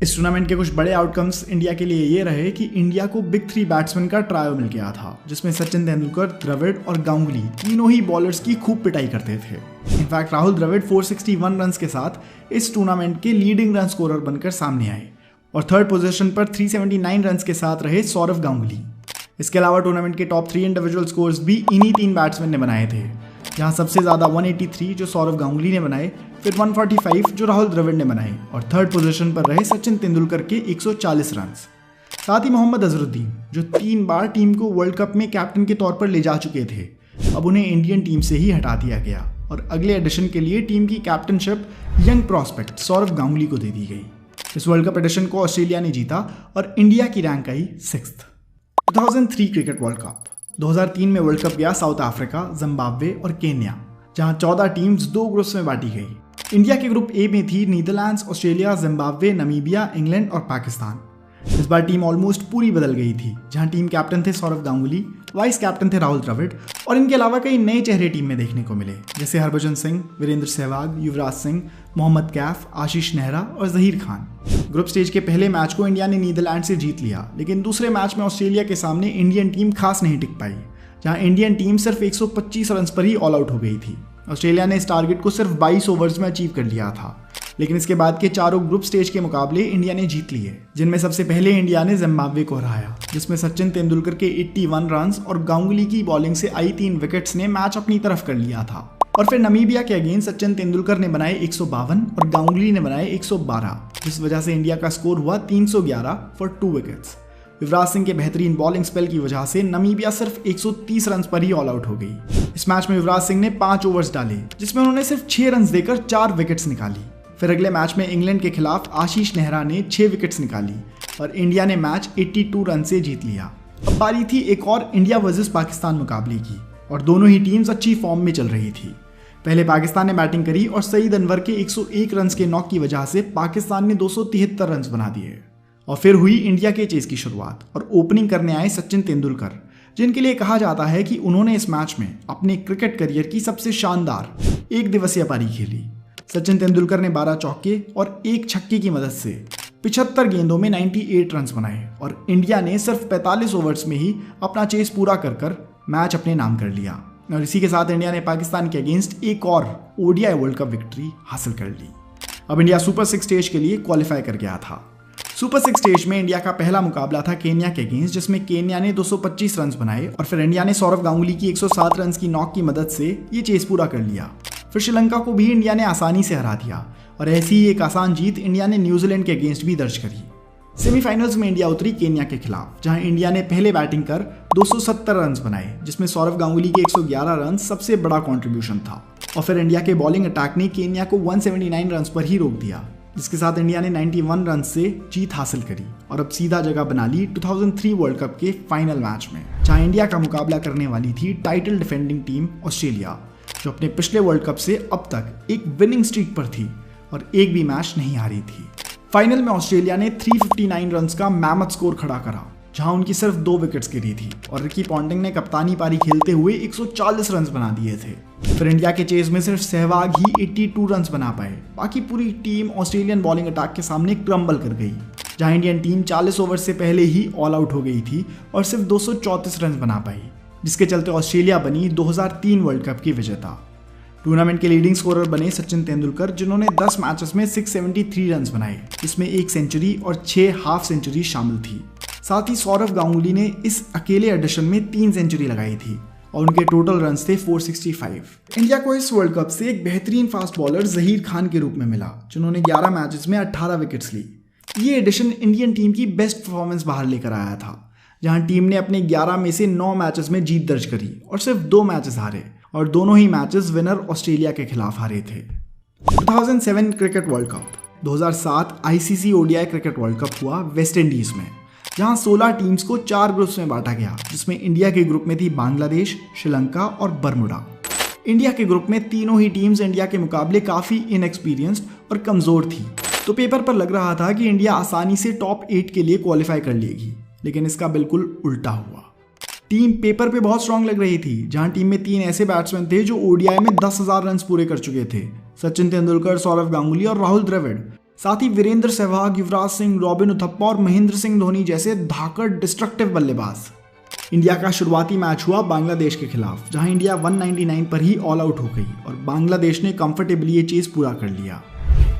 इस टूर्नामेंट के कुछ बड़े आउटकम्स इंडिया के लिए ये रहे कि इंडिया को बिग 3 बैट्समैन का ट्रायो मिल गया था, जिसमें सचिन तेंदुलकर, द्रविड़ और गांगुली तीनों ही बॉलर्स की खूब पिटाई करते थे। इनफैक्ट राहुल द्रविड़ 461 रन के साथ इस टूर्नामेंट के लीडिंग रन स्कोरर बनकर सामने आए और 3rd पोजीशन पर 379 रन के साथ रहे सौरव गांगुली। इसके अलावा टूर्नामेंट के टॉप 3 इंडिविजुअल स्कोर्स भी इन्हीं 3 बैट्समैन ने बनाए थे, जहां सबसे ज़्यादा 183 जो सौरव गांगुली ने बनाए, फिर 145 जो राहुल द्रविड़ ने बनाए और 3rd पोजीशन पर रहे सचिन तेंदुलकर के 140 रन। साथ ही मोहम्मद अजहरुद्दीन जो 3 बार टीम को वर्ल्ड कप में कैप्टन के तौर पर ले जा चुके थे, अब उन्हें इंडियन टीम से ही हटा दिया गया और अगले एडिशन के लिए टीम की captaincy young prospect Sourav Ganguly को दे दी गई। इस वर्ल्ड कप एडिशन को ऑस्ट्रेलिया ने जीता और इंडिया की रैंक आई 6th। 2003 cricket world cup. 2003 में वर्ल्ड कप गया साउथ अफ्रीका, जिम्बाब्वे और केन्या, जहां 14 टीम्स 2 ग्रुप्स में बांटी गई। इंडिया के ग्रुप ए में थी Netherlands, Australia, Zimbabwe, Namibia, England और पाकिस्तान। इस बार टीम ऑलमोस्ट पूरी बदल गई थी, जहां टीम कैप्टन थे सौरव गांगुली, वाइस कैप्टन थे राहुल द्रविड़ और इनके अलावा कई नए चेहरे टीम में देखने को मिले, जैसे हरभजन सिंह, वीरेंद्र सहवाग, युवराज सिंह, मोहम्मद कैफ, आशीष नेहरा और जहीर खान। ग्रुप स्टेज के पहले मैच को इंडिया ने नीदरलैंड से जीत लिया, लेकिन दूसरे मैच में ऑस्ट्रेलिया के सामने इंडियन टीम खास नहीं टिक पाई, जहां इंडियन टीम सिर्फ 125 रन पर ही ऑल आउट हो गई थी। ऑस्ट्रेलिया ने इस टारगेट को सिर्फ 22 ओवर्स में अचीव कर लिया था, लेकिन इसके बाद के चारों ग्रुप स्टेज के मुकाबले इंडिया ने जीत लिए, जिनमें सबसे पहले इंडिया ने जिम्बाब्वे को हराया, जिसमें सचिन तेंदुलकर के 81 रन और गांगुली की बॉलिंग से आई 3 विकेट्स ने मैच अपनी तरफ कर लिया था। और फिर नामीबिया के अगेंस्ट सचिन तेंदुलकर ने बनाए 152 और गांगुली ने बनाए 112, जिस वजह से इंडिया का स्कोर हुआ 311 फॉर 2 विकेट्स। युवराज सिंह के बेहतरीन बॉलिंग स्पेल की वजह से नामीबिया सिर्फ 130 रन पर ही ऑल आउट हो गई। इस मैच में युवराज सिंह ने 5 ओवर्स डाले, जिसमें उन्होंने सिर्फ 6 रन देकर 4 विकेट्स निकाली। फिर अगले मैच में इंग्लैंड के खिलाफ आशीष नेहरा ने 6 विकेट्स निकाली और इंडिया ने मैच 82 रन से जीत लिया। अब बारी थी एक और इंडिया वर्सेस पाकिस्तान मुकाबले की, और दोनों ही टीम्स अच्छी फॉर्म में चल रही थी। पहले पाकिस्तान ने बैटिंग करी और सईद अनवर के 101 रन के नॉक की वजह से पाकिस्तान ने 273 रन बना दिए। और फिर हुई इंडिया के चेस की शुरुआत और ओपनिंग करने आए सचिन तेंदुलकर, जिनके लिए कहा जाता है कि उन्होंने इस मैच में अपने क्रिकेट करियर की सबसे शानदार एक दिवसीय पारी खेली। सचिन तेंदुलकर ने 12 चौके और 1 छक्के की मदद से 75 गेंदों में 98 रन बनाए और इंडिया ने सिर्फ 45 ओवर्स में ही अपना चेस पूरा कर मैच अपने नाम कर लिया। और इसी के साथ इंडिया ने पाकिस्तान के अगेंस्ट एक और ओडीआई वर्ल्ड कप विक्ट्री हासिल कर ली। अब इंडिया सुपर 6 स्टेज के लिए क्वालिफाई कर गया था। सुपर 6 स्टेज में इंडिया का पहला मुकाबला था केन्या के अगेंस्ट, जिसमें केन्या ने 225 रन बनाए और फिर इंडिया ने सौरव गांगुली की 107 रन की नॉक की मदद से ये चेस पूरा कर लिया। फिर श्रीलंका को भी इंडिया ने आसानी से हरा दिया और ऐसी ही एक आसान जीत इंडिया ने न्यूजीलैंड के अगेंस्ट भी दर्ज करी। सेमीफाइनल्स में इंडिया उतरी केन्या के खिलाफ, जहां इंडिया ने पहले बैटिंग कर 270 रन बनाए, जिसमें सौरव गांगुली के 111 रन सबसे बड़ा कंट्रीब्यूशन था। और फिर इंडिया के बॉलिंग अटैक ने केन्या को 179 रन पर ही रोक दिया, जिसके साथ इंडिया ने 91 रन से जीत हासिल करी और अब सीधा जगह बना ली 2003 वर्ल्ड कप के फाइनल मैच में, जहां इंडिया का मुकाबला करने वाली थी टाइटल डिफेंडिंग टीम ऑस्ट्रेलिया, जो अपने पिछले वर्ल्ड कप से अब तक एक विनिंग स्ट्रीक पर थी और एक भी मैच नहीं हारी थी। फाइनल में ऑस्ट्रेलिया ने 359 रन का मैमथ स्कोर खड़ा करा, जहां उनकी सिर्फ 2 विकेट्स गिरी थी और रिकी पॉन्टिंग ने कप्तानी पारी खेलते हुए 140 रन बना दिए थे। फिर इंडिया के चेज में सिर्फ सहवाग ही 82 रन बना पाए, बाकी पूरी टीम ऑस्ट्रेलियन बॉलिंग अटैक के सामने क्रम्बल कर गई, जहां इंडियन टीम 40 ओवर से पहले ही ऑल आउट हो गई थी और सिर्फ 234 रन बना पाई, जिसके चलते ऑस्ट्रेलिया बनी 2003 वर्ल्ड कप की विजेता। टूर्नामेंट के लीडिंग स्कोरर बने सचिन तेंदुलकर, जिन्होंने 10 मैचेस में 673 रन बनाए, इसमें 1 सेंचुरी और 6 हाफ सेंचुरी शामिल थी। साथ ही सौरव गांगुली ने इस अकेले एडिशन में 3 सेंचुरी लगाई थी और उनके टोटल रन थे 465। इंडिया को इस वर्ल्ड कप से एक बेहतरीन फास्ट बॉलर जहीर खान के रूप में मिला, जिन्होंने 11 मैचेस में 18 विकेट्स ली। ये एडिशन इंडियन टीम की बेस्ट परफॉर्मेंस बाहर लेकर आया था, जहां टीम ने अपने 11 में से 9 मैचेस में जीत दर्ज करी और सिर्फ 2 मैचेस हारे, और दोनों ही मैचेस विनर ऑस्ट्रेलिया के खिलाफ हारे थे। 2007 cricket world cup. 2007 ICC ODI cricket world cup हुआ वेस्ट इंडीज में, जहां 16 टीम्स को 4 ग्रुप्स में बांटा गया, जिसमें इंडिया के ग्रुप में थी बांग्लादेश, श्रीलंका और बरमुडा। इंडिया के ग्रुप में तीनों ही टीम्स इंडिया के मुकाबले काफी इनएक्सपीरियंस्ड और कमजोर थी, तो पेपर पर लग रहा था कि इंडिया आसानी से टॉप 8 के लिए क्वालिफाई कर लेगी, लेकिन इसका बिल्कुल उल्टा हुआ। टीम पेपर पे बहुत स्ट्रांग लग रही थी, जहां टीम में 3 ऐसे बैट्समैन थे जो ओडीआई में 10,000 रन पूरे कर चुके थे, सचिन तेंदुलकर, सौरव गांगुली और राहुल द्रविड़। साथ ही वीरेंद्र सहवाग, युवराज सिंह, रॉबिन उथप्पा और महेंद्र सिंह धोनी जैसे धाकड़ डिस्ट्रक्टिव बल्लेबाज। इंडिया का शुरुआती मैच हुआ बांग्लादेश के खिलाफ, जहां इंडिया 199 पर ही ऑल आउट हो गई और बांग्लादेश ने कंफर्टेबली ये चेज पूरा कर लिया।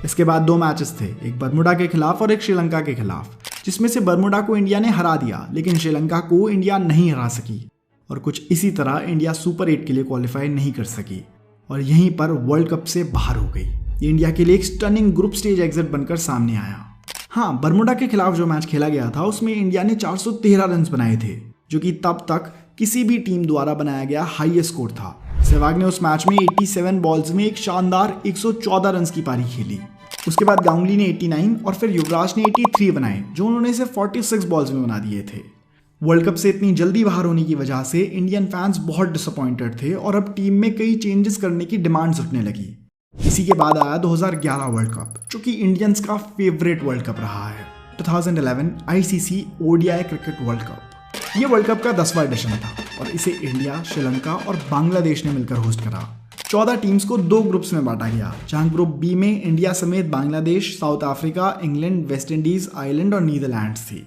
इसके बाद 2 मैचेस थे, एक बरमुडा के खिलाफ और एक श्रीलंका के खिलाफ, जिसमें से बरमुडा को इंडिया ने हरा दिया, लेकिन श्रीलंका को इंडिया नहीं हरा सकी और कुछ इसी तरह इंडिया सुपर 8 के लिए क्वालिफाई नहीं कर सकी और यहीं पर वर्ल्ड कप से बाहर हो गई। ये इंडिया के लिए एक स्टनिंग ग्रुप स्टेज एग्जिट बनकर सामने आया। हाँ, बरमुडा के खिलाफ जो मैच खेला गया था उसमें इंडिया ने 413 रन बनाए थे, जो कि तब तक किसी भी टीम द्वारा बनाया गया हाईएस्ट स्कोर था। सहवाग ने उस मैच में 87 बॉल्स में एक शानदार 114 रन की पारी खेली। उसके बाद गांगुली ने 89 और फिर युवराज ने 83 बनाए, जो उन्होंने सिर्फ 46 बॉल्स में बना दिए थे। वर्ल्ड कप से इतनी जल्दी बाहर होने की वजह से इंडियन फैंस बहुत डिसअपॉइंटेड थे और अब टीम में कई चेंजेस करने की डिमांड्स उठने लगी। इसी के बाद आया 2011 वर्ल्ड कप, जो कि इंडियंस का फेवरेट वर्ल्ड कप रहा है। 2011 ICC ODI cricket world cup. ये वर्ल्ड कप का 10वां एडिशन था और इसे इंडिया, श्रीलंका और बांग्लादेश ने मिलकर होस्ट करा। 14 टीम्स को 2 ग्रुप्स में बांटा गया, जहां ग्रुप बी में इंडिया समेत Bangladesh, south Africa, England, waste Indies, Ireland और नीदरलैंड्स थी।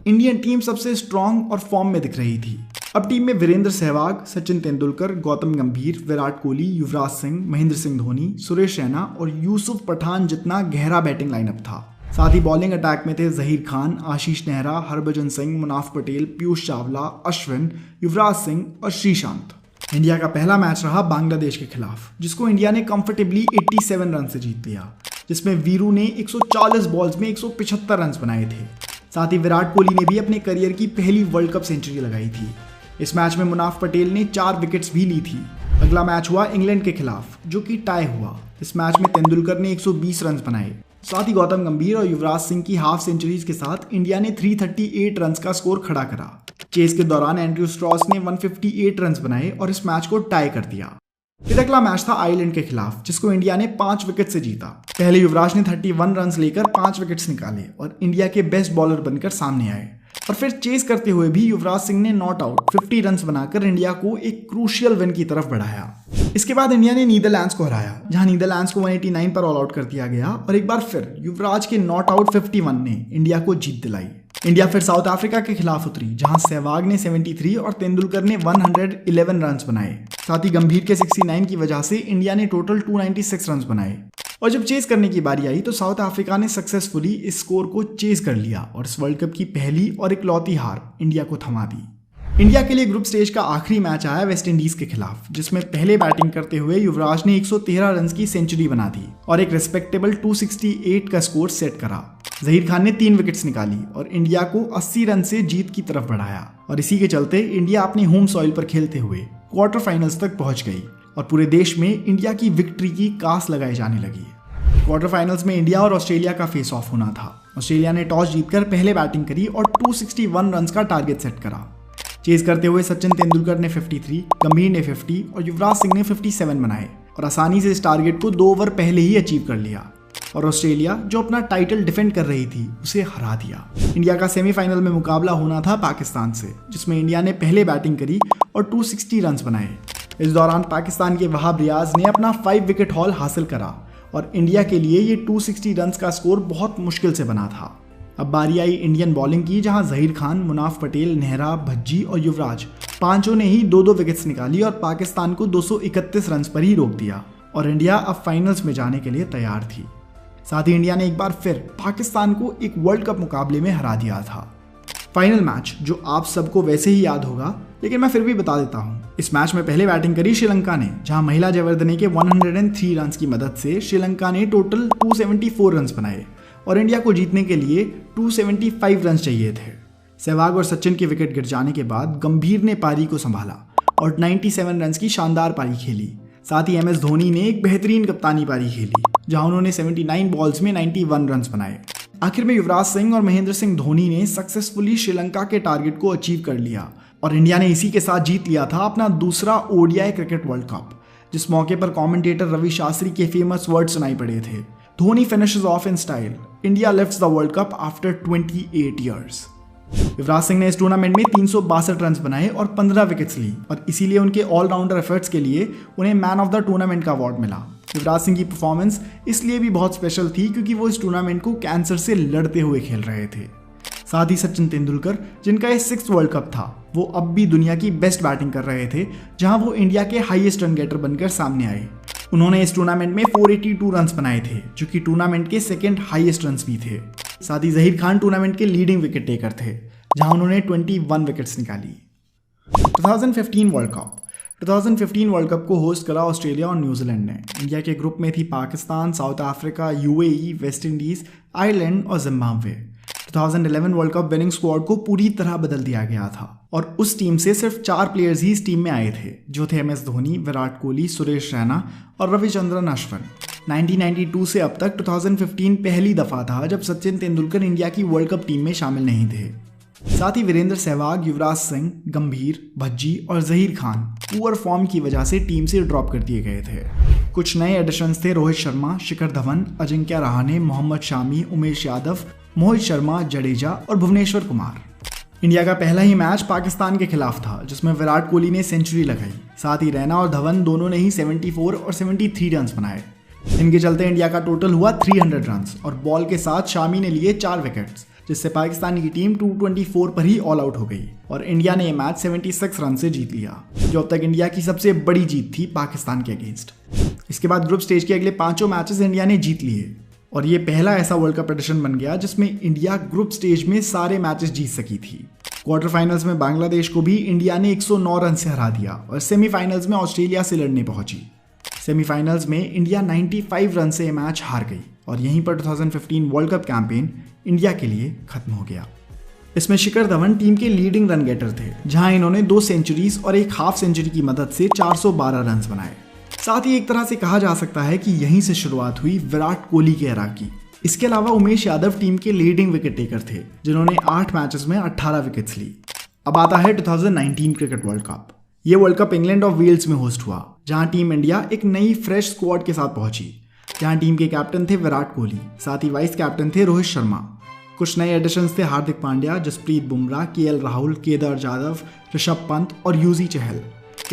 इंडियन टीम सबसे स्ट्रॉन्ग और फॉर्म में दिख रही थी। अब टीम में वीरेंद्र सहवाग, सचिन तेंदुलकर, गौतम गंभीर, विराट कोहली, युवराज सिंह, महेंद्र सिंह धोनी, सुरेश रैना और यूसुफ पठान जितना गहरा बैटिंग लाइनअप था। साथ ही बॉलिंग अटैक में थे जहीर खान, आशीष नेहरा, हरभजन सिंह, मुनाफ पटेल, पीयूष चावला, अश्विन, युवराज सिंह और श्रीशांत। इंडिया का पहला मैच रहा बांग्लादेश के खिलाफ, जिसको इंडिया ने कंफर्टेबली 87 रन से जीत लिया, जिसमें वीरू ने 140 बॉल्स में 175 रन बनाए थे। साथ ही विराट कोहली ने भी अपने करियर की पहली वर्ल्ड कप सेंचुरी लगाई थी। इस मैच में मुनाफ पटेल ने 4 विकेट्स भी ली थी। अगला मैच हुआ इंग्लैंड के खिलाफ, जो कि टाई हुआ। इस मैच में तेंदुलकर ने 120 रन बनाए। साथ ही गौतम गंभीर और युवराज सिंह की हाफ सेंचुरीज के साथ इंडिया ने 338 रन का स्कोर खड़ा करा। चेस के दौरान एंड्रयू स्ट्रॉस ने 158 रन बनाए और इस मैच को टाई कर दिया। फिर अगला मैच था आयरलैंड के खिलाफ, जिसको इंडिया ने 5 विकेट से जीता। पहले युवराज ने 31 रन लेकर 5 विकेट्स निकाले और इंडिया के बेस्ट बॉलर बनकर सामने आए। और फिर चेस करते हुए भी युवराज सिंह ने नॉट आउट 50 रन बनाकर इंडिया को एक क्रूशियल विन की तरफ बढ़ाया। इसके बाद इंडिया ने नीदरलैंड्स को हराया, जहां नीदरलैंड्स को 189 पर ऑल आउट कर दिया गया और एक बार फिर युवराज के नॉट आउट 51 ने इंडिया को जीत दिलाई। इंडिया फिर साउथ अफ्रीका के खिलाफ उतरी, जहां सहवाग ने 73 और तेंदुलकर ने 111 रन बनाए। साथ ही गंभीर के 69 की वजह से इंडिया ने टोटल 296 रन बनाए। और जब चेस करने की बारी आई तो साउथ अफ्रीका ने सक्सेसफुली इस स्कोर को चेस कर लिया और इस वर्ल्ड कप की पहली और इकलौती हार इंडिया को थमा दी। इंडिया के लिए ग्रुप स्टेज का आखिरी मैच आया वेस्ट इंडीज के खिलाफ, जिसमें पहले बैटिंग करते हुए युवराज ने 113 रन की सेंचुरी बना दी और एक रिस्पेक्टेबल 268 का स्कोर सेट करा। जहीर खान ने 3 विकेट्स निकाली और इंडिया को 80 रन से जीत की तरफ बढ़ाया और इसी के चलते इंडिया अपनी होम सॉइल पर खेलते हुए क्वार्टर फाइनल्स तक पहुंच गई और पूरे देश में इंडिया की विक्ट्री की कास लगाई जाने लगी। क्वार्टर फाइनल्स में इंडिया और ऑस्ट्रेलिया का फेस ऑफ होना था। ऑस्ट्रेलिया ने टॉस जीतकर पहले बैटिंग करी और 261 रन का टारगेट सेट करा। चेज करते हुए सचिन तेंदुलकर ने 53, गंभीर ने 50 और युवराज सिंह ने 57 बनाए और आसानी से इस टारगेट को 2 ओवर पहले ही अचीव कर लिया और ऑस्ट्रेलिया, जो अपना टाइटल डिफेंड कर रही थी, उसे हरा दिया। इंडिया का सेमीफाइनल में मुकाबला होना था पाकिस्तान से, जिसमें इंडिया ने पहले बैटिंग करी और 260 रन बनाए। इस दौरान पाकिस्तान के वहाब रियाज ने अपना 5 विकेट हॉल हासिल करा और इंडिया के लिए ये 260 रन का स्कोर बहुत मुश्किल से बना था। अब बारी आई इंडियन बॉलिंग की, जहां जहीर खान, मुनाफ पटेल, नेहरा, भज्जी और युवराज पांचों ने ही 2-2 विकेट्स निकाली और पाकिस्तान को 231 रन पर ही रोक दिया और इंडिया अब फाइनल्स में जाने के लिए तैयार थी। साथ ही इंडिया ने एक बार फिर पाकिस्तान को एक वर्ल्ड कप मुकाबले में हरा दिया था। फाइनल मैच जो आप सबको वैसे ही याद होगा, लेकिन मैं फिर भी बता देता हूँ। इस मैच में पहले बैटिंग करी श्रीलंका ने, जहां महिला जयवर्धने के 103 रन की मदद से श्रीलंका ने टोटल 274 रन बनाए और इंडिया को जीतने के लिए 275 रन चाहिए थे। सहवाग और सचिन के विकेट गिर जाने के बाद गंभीर ने पारी को संभाला और 97 रन की शानदार पारी खेली। साथ ही MS धोनी ने एक बेहतरीन कप्तानी पारी खेली, जहां उन्होंने 79 बॉल्स में 91 रन बनाए। आखिर में युवराज सिंह और महेंद्र सिंह धोनी ने सक्सेसफुली श्रीलंका के टारगेट को अचीव कर लिया और इंडिया ने इसी के साथ जीत लिया था अपना दूसरा ODI क्रिकेट वर्ल्ड कप। जिस मौके पर कमेंटेटर रवि शास्त्री के फेमस वर्ड सुनाई पड़े थे, Dhoni finishes off in style, India lifts the world cup after 28 years. Yuvraj Singh ने इस टूर्नामेंट में 362 रन बनाए और 15 विकेट्स ली और इसीलिए उनके ऑलराउंडर एफर्ट्स के लिए उन्हें मैन ऑफ द टूर्नामेंट का अवार्ड मिला। युवराज सिंह की परफॉर्मेंस इसलिए भी बहुत स्पेशल थी क्योंकि वो इस टूर्नामेंट को कैंसर से लड़ते हुए खेल रहे थे। साथ ही सचिन तेंदुलकर, जिनका ये 6th वर्ल्ड कप था, वो अब भी दुनिया की बेस्ट बैटिंग कर रहे थे, जहां वो इंडिया के हाईएस्ट रन गेटर बनकर सामने आए। उन्होंने इस टूर्नामेंट में 482 रन बनाए थे, जो कि टूर्नामेंट के 2nd हाईएस्ट रन भी थे। साथ ही जहीर खान टूर्नामेंट के लीडिंग विकेट टेकर थे, जहां उन्होंने 21 विकेट्स निकाली। 2015 वर्ल्ड कप को होस्ट करा ऑस्ट्रेलिया और न्यूजीलैंड ने। इंडिया के ग्रुप में थी Pakistan, South Africa, UAE, West Indies, Ireland और Zimbabwe. 2011 world cup winning squad को पूरी तरह बदल दिया गया था और उस टीम से सिर्फ 4 प्लेयर्स ही इस टीम में आए थे, जो थे MS धोनी, विराट कोहली, सुरेश रैना और रविचंद्रन अश्विन। 1992 से अब तक 2015 पहली दफा था जब सचिन तेंदुलकर इंडिया की वर्ल्ड कप टीम में शामिल नहीं थे। साथ ही वीरेंद्र सहवाग, युवराज सिंह, गंभीर, भज्जी और जहीर खान पुअर फॉर्म की वजह से टीम से ड्रॉप कर दिए गए थे। कुछ नए एडिशंस थे रोहित शर्मा, शिखर धवन, अजिंक्य रहाणे, मोहम्मद शामी, उमेश यादव, मोहित शर्मा, जडेजा और भुवनेश्वर कुमार। इंडिया का पहला ही मैच पाकिस्तान के खिलाफ था जिसमें विराट कोहली ने सेंचुरी लगाई। साथ ही रैना और धवन दोनों ने ही 74 और 73 रन बनाए। इनके चलते इंडिया का टोटल हुआ 300 रन और बॉल के साथ शामी ने लिए 4 विकेट्स, जिससे पाकिस्तान की टीम 224 पर ही ऑल आउट हो गई और इंडिया ने यह मैच 76 रन से जीत लिया, जो अब तक इंडिया की सबसे बड़ी जीत थी पाकिस्तान के अगेंस्ट। इसके बाद ग्रुप स्टेज के अगले 5 मैचेस इंडिया ने जीत लिए और ये पहला ऐसा वर्ल्ड कप एडिशन बन गया जिसमें इंडिया ग्रुप स्टेज में सारे मैचेस जीत सकी थी। क्वार्टर फाइनल्स में बांग्लादेश को भी इंडिया ने 109 रन से हरा दिया और सेमीफाइनल्स में ऑस्ट्रेलिया से लड़ने पहुंची। सेमीफाइनल्स में इंडिया 95 रन से मैच हार गई और यहीं पर 2015 वर्ल्ड कप कैंपेन इंडिया के लिए खत्म हो गया। इसमें शिखर धवन टीम के लीडिंग रन गेटर थे, जहां इन्होंने 2 सेंचुरीज और एक हाफ सेंचुरी की मदद से 412 रन बनाए। साथ ही एक तरह से कहा जा सकता है कि यहीं से शुरुआत हुई विराट कोहली के एरा की। इसके अलावा उमेश यादव टीम के लीडिंग विकेट टेकर थे, जिन्होंने 8 मैचेस में 18 विकेट्स ली। अब आता है 2019 क्रिकेट वर्ल्ड कप। ये वर्ल्ड कप इंग्लैंड और वेल्स में होस्ट हुआ, जहां टीम इंडिया एक नई फ्रेश स्क्वाड के साथ पहुंची, जहां टीम के कैप्टन थे विराट कोहली, साथ ही वाइस कैप्टन थे रोहित शर्मा। कुछ नए एडिशंस थे हार्दिक पांड्या, जसप्रीत बुमराह, केएल राहुल, केदार जाधव, ऋषभ पंत और यूजी चहल।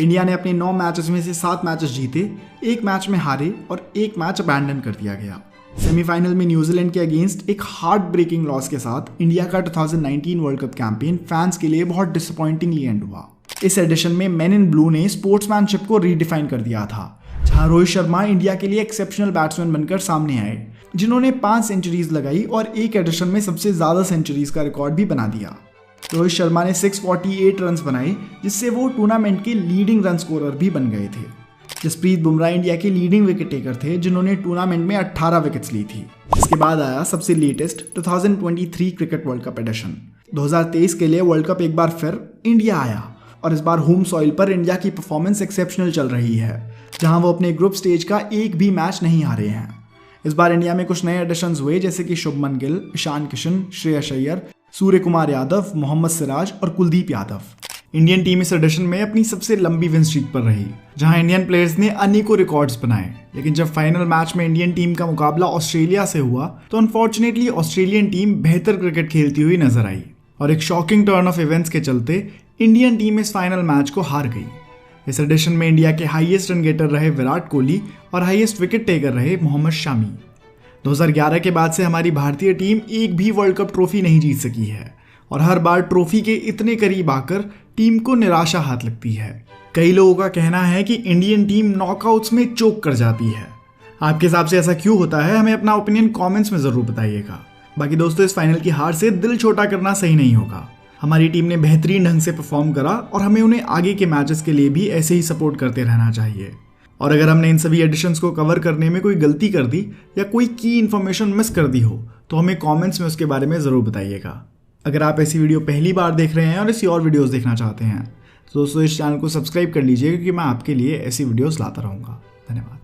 इंडिया ने अपने 9 मैचेस में से 7 मैचेस जीते, 1 मैच में हारे और 1 मैच अबैंडन कर दिया गया। सेमीफाइनल में न्यूजीलैंड के अगेंस्ट एक हार्ट ब्रेकिंग लॉस के साथ इंडिया का 2019 वर्ल्ड कप कैंपेन फैंस के लिए बहुत डिसअपॉइंटिंगली एंड हुआ। इस एडिशन में मैन इन ब्लू ने स्पोर्ट्समैनशिप को रीडिफाइन कर दिया था, जहां रोहित शर्मा इंडिया के लिए एक्सेप्शनल बैट्समैन बनकर सामने आए, जिन्होंने 5 सेंचुरीज लगाई और एक एडिशन में सबसे ज्यादा सेंचुरीज का रिकॉर्ड भी बना दिया। रोहित शर्मा ने 648 रन बनाए, जिससे वो टूर्नामेंट के लीडिंग रन स्कोरर भी बन गए थे। जसप्रीत बुमराह इंडिया के लीडिंग विकेट टेकर थे, जिन्होंने टूर्नामेंट में 18 विकेट्स ली थी। इसके बाद आया सबसे latest 2023 cricket world cup edition. 2023 के लिए वर्ल्ड कप एक बार फिर इंडिया आया और इस बार होम सॉइल पर इंडिया की परफॉर्मेंस एक्सेप्शनल चल रही है, जहां वो अपने ग्रुप स्टेज का एक भी मैच नहीं हारे हैं। इस बार इंडिया में कुछ नए एडिशंस हुए, जैसे कि शुभमन गिल, ईशान किशन, श्रेयस अय्यर, सूर्य कुमार यादव, मोहम्मद सिराज और कुलदीप यादव। इंडियन टीम इस एडिशन में अपनी सबसे लंबी विन स्ट्रीक पर रही, जहां इंडियन प्लेयर्स ने अनेकों रिकॉर्ड्स बनाए। लेकिन जब फाइनल मैच में इंडियन टीम का मुकाबला ऑस्ट्रेलिया से हुआ तो अनफॉर्चुनेटली ऑस्ट्रेलियन टीम बेहतर क्रिकेट खेलती हुई नजर आई और एक शॉकिंग टर्न ऑफ इवेंट्स के चलते इंडियन टीम इस फाइनल मैच को हार गई। इस एडिशन में इंडिया के हाईएस्ट रन गेटर रहे विराट कोहली और हाईएस्ट विकेट टेकर रहे मोहम्मद शामी। 2011 के बाद से हमारी भारतीय टीम एक भी वर्ल्ड कप ट्रॉफी नहीं जीत सकी है और हर बार ट्रॉफी के इतने करीब आकर टीम को निराशा हाथ लगती है। कई लोगों का कहना है कि इंडियन टीम नॉकआउट्स में चोक कर जाती है। आपके हिसाब से ऐसा क्यों होता है, हमें अपना ओपिनियन कमेंट्स में जरूर बताइएगा। बाकी दोस्तों, इस फाइनल की हार से दिल छोटा करना सही नहीं होगा। हमारी टीम ने बेहतरीन ढंग से परफॉर्म करा और हमें उन्हें आगे के मैचेस के लिए भी ऐसे ही सपोर्ट करते रहना चाहिए। और अगर हमने इन सभी एडिशंस को कवर करने में कोई गलती कर दी या कोई की इन्फॉर्मेशन मिस कर दी हो तो हमें कमेंट्स में उसके बारे में ज़रूर बताइएगा। अगर आप ऐसी वीडियो पहली बार देख रहे हैं और ऐसी और वीडियोस देखना चाहते हैं तो दोस्तों इस चैनल को सब्सक्राइब कर लीजिए, क्योंकि मैं आपके लिए ऐसी वीडियोस लाता रहूँगा। धन्यवाद।